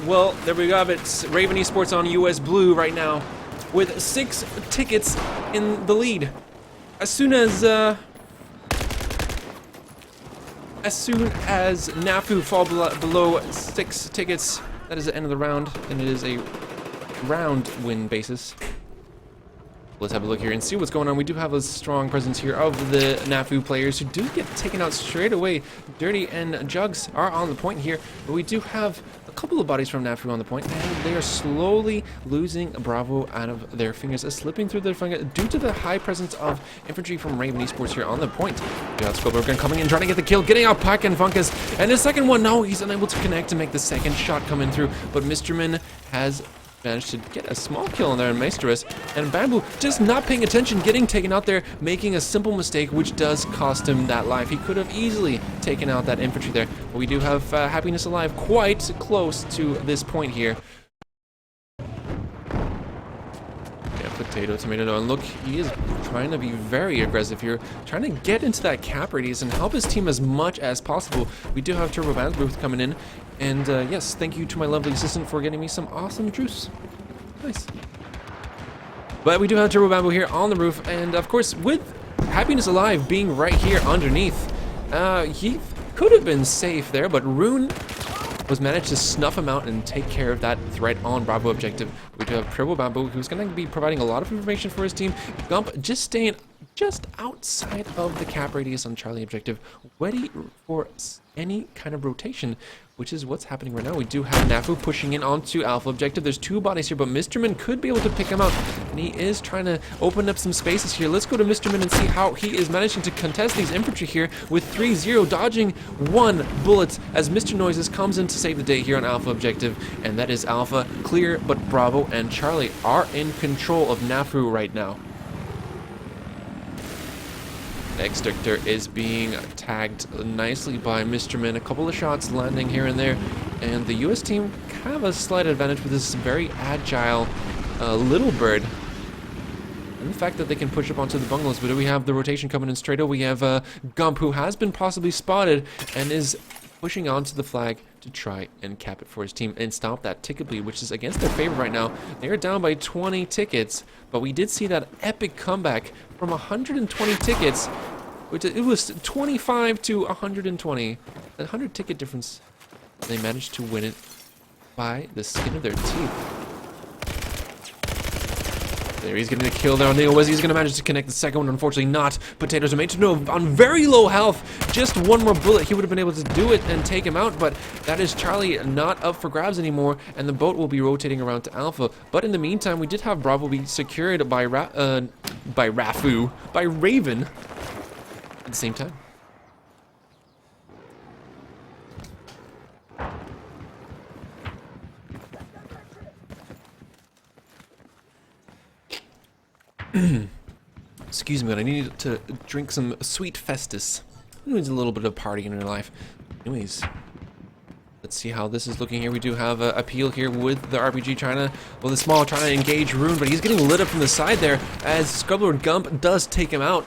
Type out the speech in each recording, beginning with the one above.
Well, there we have it. RaVe eSports on US Blue right now with 6 tickets in the lead. As soon as Nafu fall below 6 tickets, that is the end of the round, and it is a round win basis. Let's have a look here and see what's going on. We do have a strong presence here of the Nafu players who do get taken out straight away. Dirty and Jugs are on the point here, but we do have a couple of bodies from Nafu on the point, and they are slowly losing Bravo out of their fingers, slipping through their fingers due to the high presence of infantry from RaVe eSports here on the point. We got Scope coming in, trying to get the kill, getting out Puck and Fungus, and the second one, no, he's unable to connect to make the second shot coming through, but Mr. Min has managed to get a small kill in there in Maesterus, and Bamboo just not paying attention, getting taken out there, making a simple mistake, which does cost him that life. He could have easily taken out that infantry there, but we do have Happiness Alive quite close to this point here. Yeah, tomato, and look, he is trying to be very aggressive here, trying to get into that cap radius and help his team as much as possible. We do have Turbo Band's booth coming in, and yes, thank you to my lovely assistant for getting me some awesome juice. Nice. But we do have Turbo Bamboo here on the roof, and of course, with Happiness Alive being right here underneath, he could have been safe there, but Rune was managed to snuff him out and take care of that threat on Bravo objective. We do have Turbo Bamboo, who's going to be providing a lot of information for his team. Gump just staying just outside of the cap radius on Charlie objective, ready for any kind of rotation, which is what's happening right now. We do have Nafu pushing in onto Alpha objective. There's 2 bodies here, but Mr. Min could be able to pick him out, and he is trying to open up some spaces here. Let's go to Mr. Min and see how he is managing to contest these infantry here with 3-0, dodging 1 bullet as Mr. Noises comes in to save the day here on Alpha objective, and that is Alpha clear, but Bravo and Charlie are in control of Nafu right now. Extractor is being tagged nicely by Mr. Min. A couple of shots landing here and there, and the US team have a slight advantage with this very agile little bird, and the fact that they can push up onto the bungalows. But we have the rotation coming in straight over. We have Gump, who has been possibly spotted and is pushing onto the flag to try and cap it for his team and stop that ticket bleed, which is against their favor right now. They are down by 20 tickets, but we did see that epic comeback from 120 tickets, which it was 25 to 120, a 100 ticket difference. They managed to win it by the skin of their teeth. There, he's getting a kill there on Neo. He's going to manage to connect the second one. Unfortunately not. Potatoes are made to know on very low health. Just 1 more bullet, he would have been able to do it and take him out, but that is Charlie not up for grabs anymore, and the boat will be rotating around to Alpha. But in the meantime, we did have Bravo be secured by RaVe at the same time. Excuse me, but I need to drink some sweet Festus. It needs a little bit of party in your life. Anyways, let's see how this is looking here. We do have a Appeal here with the RPG trying to engage Rune, but he's getting lit up from the side there as Scrublord Gump does take him out.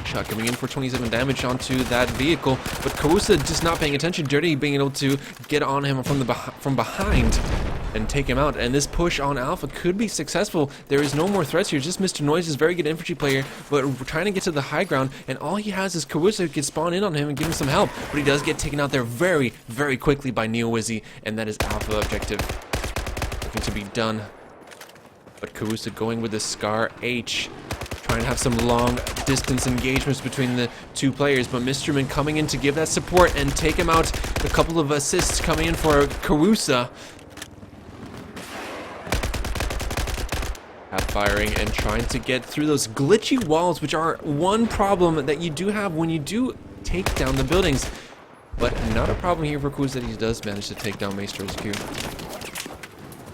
Shot coming in for 27 damage onto that vehicle, but Kawusa just not paying attention. Dirty being able to get on him from behind and take him out, and this push on Alpha could be successful. There is no more threats here, just Mr. Noise is a very good infantry player, but trying to get to the high ground, and all he has is Kawusa who can spawn in on him and give him some help, but he does get taken out there very, very quickly by NeoWizzy, and that is Alpha objective looking to be done. But Kawusa going with the Scar H, trying to have some long distance engagements between the 2 players, but Mr. Min coming in to give that support and take him out. A couple of assists coming in for Kawusa. Firing and trying to get through those glitchy walls, which are one problem that you do have when you do take down the buildings, but not a problem here for Kuz that he does manage to take down Maestro's Q.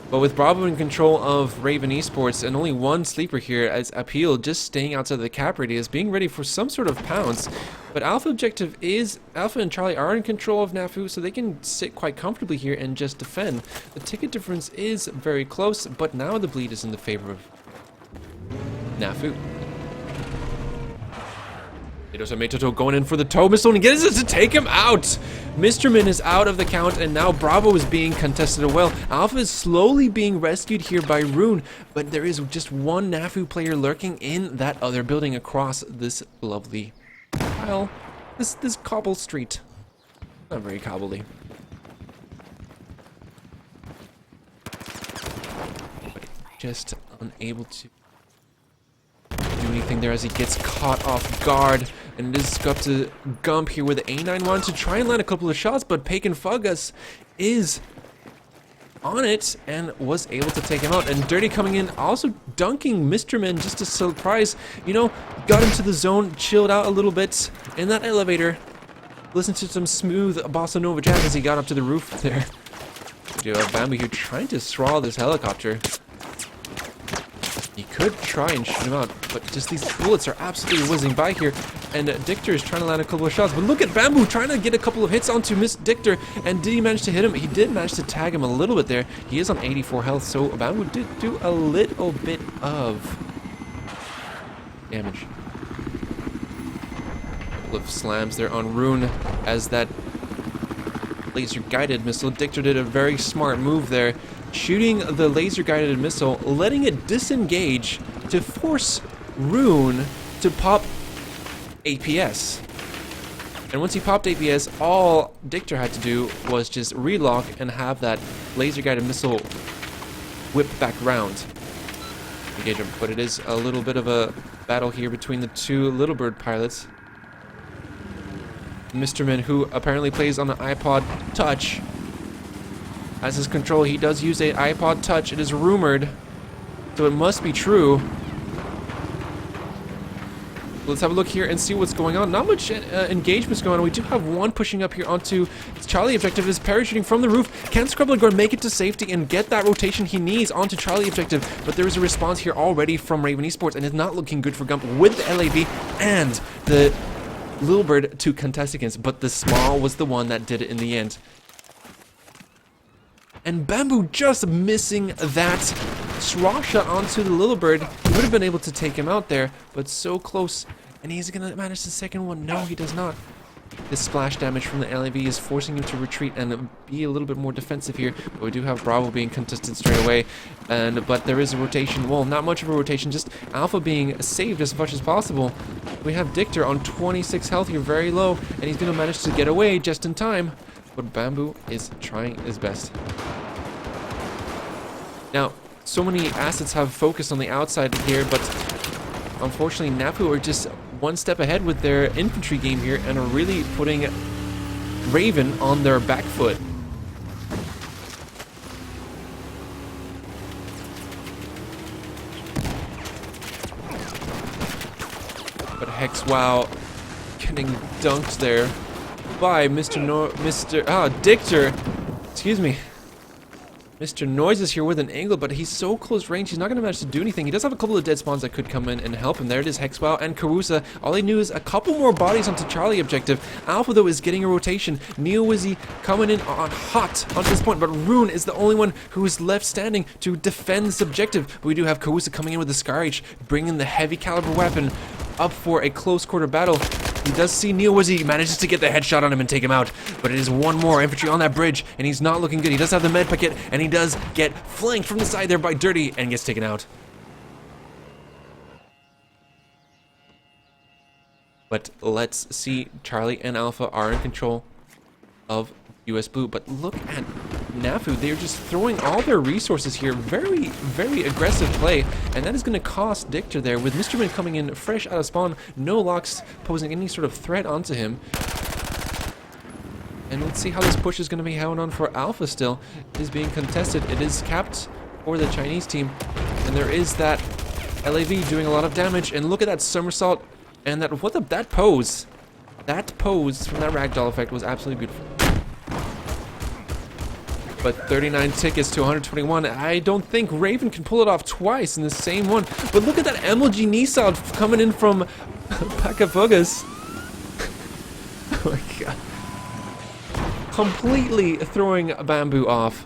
But with Bravo in control of RaVe eSports and only 1 sleeper here as Appeal just staying outside of the cap radius, being ready for some sort of pounce. But Alpha objective is, Alpha and Charlie are in control of Nafu, so they can sit quite comfortably here and just defend. The ticket difference is very close, but now the bleed is in the favor of Nafu. Tomato going in for the toe missile and gets it to take him out. Mr. Min is out of the count, and now Bravo is being contested as well. Alpha is slowly being rescued here by Rune, but there is just one Nafu player lurking in that other building across this lovely, well, this cobble street. Not very cobbly. But just unable to do anything there as he gets caught off guard, and it is up to Gump here with the A91 to try and land a couple of shots, but Pagan Fungus is on it and was able to take him out. And Dirty coming in, also dunking Mr. Min just a surprise. You know, got into the zone, chilled out a little bit in that elevator, listened to some smooth bossa nova jazz as he got up to the roof there. We do have Bamboo here trying to throttle this helicopter. He could try and shoot him out, but just these bullets are absolutely whizzing by here. And Dictor is trying to land a couple of shots. But look at Bamboo trying to get a couple of hits onto Miss Dictor. And did he manage to hit him? He did manage to tag him a little bit there. He is on 84 health, so Bamboo did do a little bit of damage. A couple of slams there on Rune as that laser guided missile. Dictor did a very smart move there, shooting the laser guided missile, letting it disengage to force Rune to pop APS. And once he popped APS, all Dictor had to do was just relock and have that laser guided missile whip back round. Engage him. But it is a little bit of a battle here between the two Little Bird pilots. Mr. Min, who apparently plays on an iPod Touch, as his control, he does use a iPod Touch. It is rumored, so it must be true. Let's have a look here and see what's going on. Not much engagement's going on. We do have one pushing up here onto Charlie objective. Is parachuting from the roof. Can Scrubbler make it to safety and get that rotation he needs onto Charlie objective? But there is a response here already from RaVe eSports, and it's not looking good for Gump with the LAV and the Little Bird to contest against. But the Small was the one that did it in the end. And Bamboo just missing that straw shot onto the Little Bird. He would have been able to take him out there, but so close. And he's going to manage the second one. No, he does not. This splash damage from the LAV is forcing him to retreat and be a little bit more defensive here. But we do have Bravo being contested straight away. But there is a rotation. Well, not much of a rotation, just Alpha being saved as much as possible. We have Dictor on 26 health here, very low. And he's going to manage to get away just in time. But Bamboo is trying his best. Now, so many assets have focused on the outside here, but unfortunately Nafu are just one step ahead with their infantry game here and are really putting Raven on their back foot. But Hex, wow, getting dunked there by Dictor. Excuse me. Mr. Noise is here with an angle, but he's so close range, he's not going to manage to do anything. He does have a couple of dead spawns that could come in and help him. There it is, Hexwow and Carusa. All they knew is a couple more bodies onto Charlie objective. Alpha, though, is getting a rotation. Neo Wizzy coming in on hot onto this point, but Rune is the only one who is left standing to defend this objective. But we do have Carusa coming in with the Scar H, bringing the heavy caliber weapon up for a close quarter battle. He does see Neo Wizzy, manages to get the headshot on him and take him out. But it is one more infantry on that bridge, and he's not looking good. He does have the med packet, and he does get flanked from the side there by Dirty and gets taken out. But let's see, Charlie and Alpha are in control of US Blue. But look at Nafu, they're just throwing all their resources here. Very, very aggressive play, and that is going to cost Dictor there, with Mr. Min coming in fresh out of spawn, no locks posing any sort of threat onto him. And let's see how this push is going to be held on for Alpha still. It is being contested. It is capped for the Chinese team, and there is that LAV doing a lot of damage. And look at that somersault, and that pose. That pose from that ragdoll effect was absolutely beautiful. But 39 tickets to 121. I don't think Raven can pull it off twice in the same one. But look at that MLG Nissan coming in from Fungus. Oh my god. Completely throwing Bamboo off.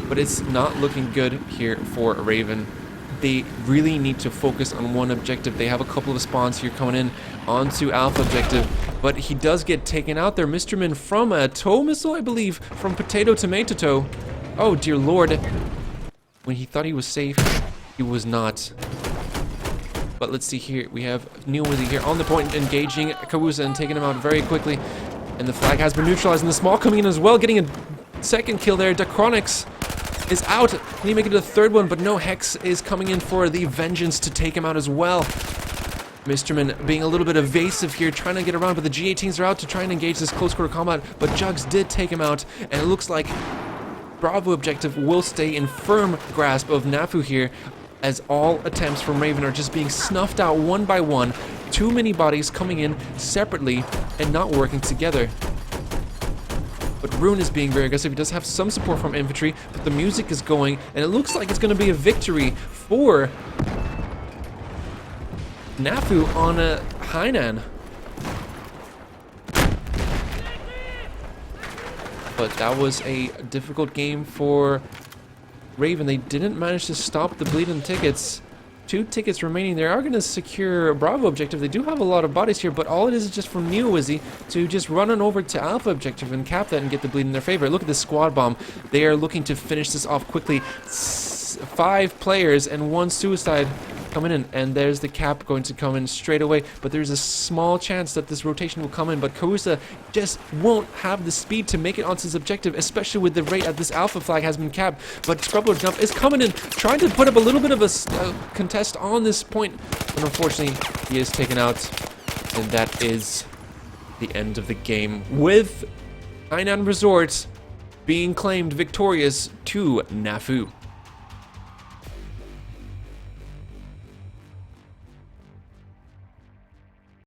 But it's not looking good here for Raven. they really need to focus on one objective. They have a couple of spawns here coming in onto Alpha objective, but he does get taken out there. Mr. Min from a toe missile, I believe, from Potato Tomato Toe. Oh, dear Lord. When he thought he was safe, he was not. But let's see here. We have Neowizzy here on the point, engaging Kawusa and taking him out very quickly. And the flag has been neutralized, and the small coming in as well, getting a second kill there. Dacronix is out. Can he make it to the third one? But no, Hex is coming in for the vengeance to take him out as well. Mr. Min being a little bit evasive here, trying to get around, but the G18s are out to try and engage this close quarter combat. But Jugs did take him out, and it looks like Bravo objective will stay in firm grasp of Nafu here, as all attempts from RaVe are just being snuffed out one by one. Too many bodies coming in separately and not working together. But Rune is being very aggressive. He does have some support from infantry, but the music is going, and it looks like it's going to be a victory for Nafu on Hainan. But that was a difficult game for RaVe. They didn't manage to stop the bleed in tickets. 2 tickets remaining. They are going to secure a Bravo objective. They do have a lot of bodies here, but all it is just for Neowizzy to just run on over to Alpha objective and cap that and get the bleed in their favor. Look at this squad bomb. They are looking to finish this off quickly. 5 players and 1 suicide coming in, and there's the cap going to come in straight away. But there's a small chance that this rotation will come in, but Kawusa just won't have the speed to make it onto his objective, especially with the rate at this Alpha flag has been capped. But Scrublo Jump is coming in, trying to put up a little bit of a contest on this point, but unfortunately he is taken out, and that is the end of the game, with Hainan Resort being claimed victorious to Nafu.